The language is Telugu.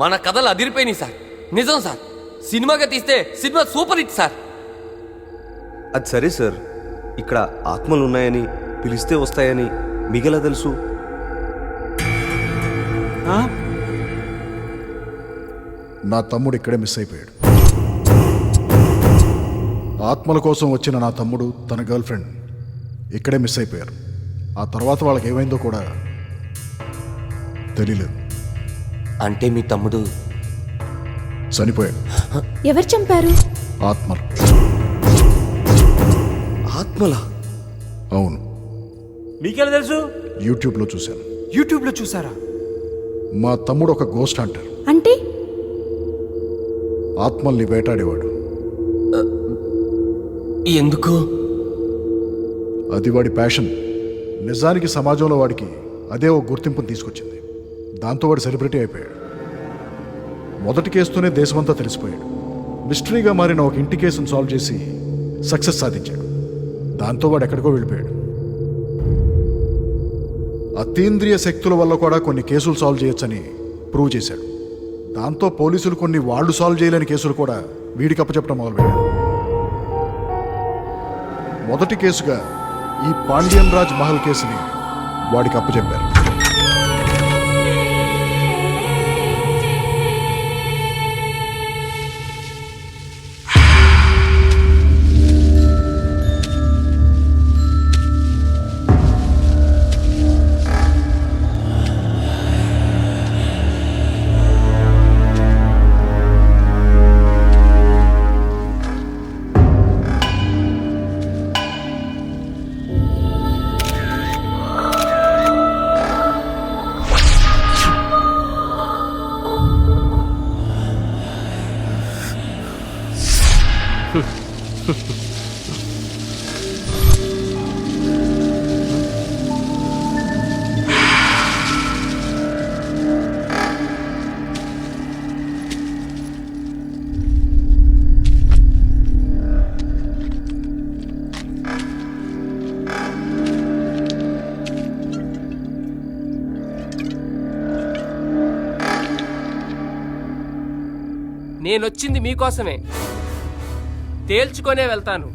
మన కథలు అదిరిపోయినాయి సార్. నిజం సార్, సినిమాగా తీస్తే సినిమా సూపర్ హిట్ సార్. అది సరే సార్, ఇక్కడ ఆత్మలు ఉన్నాయని, పిలిస్తే వస్తాయని మీకెలా తెలుసు? నా తమ్ముడు ఇక్కడే మిస్ అయిపోయాడు. ఆత్మల కోసం వచ్చిన నా తమ్ముడు తన గర్ల్ ఫ్రెండ్ ఇక్కడే మిస్ అయిపోయారు. ఆ తర్వాత వాళ్ళకి ఏమైందో కూడా తెలియలేదు. అంటే మీ తమ్ముడు చనిపోయాడు. ఎవరు చంపారు? ఆత్మలు. ఆత్మలా? అవును, మీకెలా తెలుసు? యూట్యూబ్లో చూశాను. యూట్యూబ్లో చూసారా? మా తమ్ముడు ఒక గోస్ట్ హంటర్. అంటే ఆత్మల్ని వేటాడేవాడు. ఎందుకు? అది వాడి ప్యాషన్. నిజానికి సమాజంలో వాడికి అదే ఒక గుర్తింపుని తీసుకొచ్చింది. దాంతో వాడు సెలబ్రిటీ అయిపోయాడు. మొదటి కేసుతోనే దేశమంతా తెలిసిపోయాడు. మిస్టరీగా మారిన ఒక ఇంటి కేసును సాల్వ్ చేసి సక్సెస్ సాధించాడు. దాంతో వాడు ఎక్కడికో వెళ్ళిపోయాడు. అతీంద్రియ శక్తుల వల్ల కూడా కొన్ని కేసులు సాల్వ్ చేయొచ్చని ప్రూవ్ చేశాడు. దాంతో పోలీసులు కొన్ని వాళ్ళు సాల్వ్ చేయలేని కేసులు కూడా వీడికి అప్పచెప్పడం మొదలుపెట్టారు. మొదటి కేసుగా ఈ పాండ్యన్ రాజ్ మహల్ కేసుని వాడికి అప్పచెప్పారు. నేనొచ్చింది మీకోసమే. తేల్చుకొనే వెళ్తాను.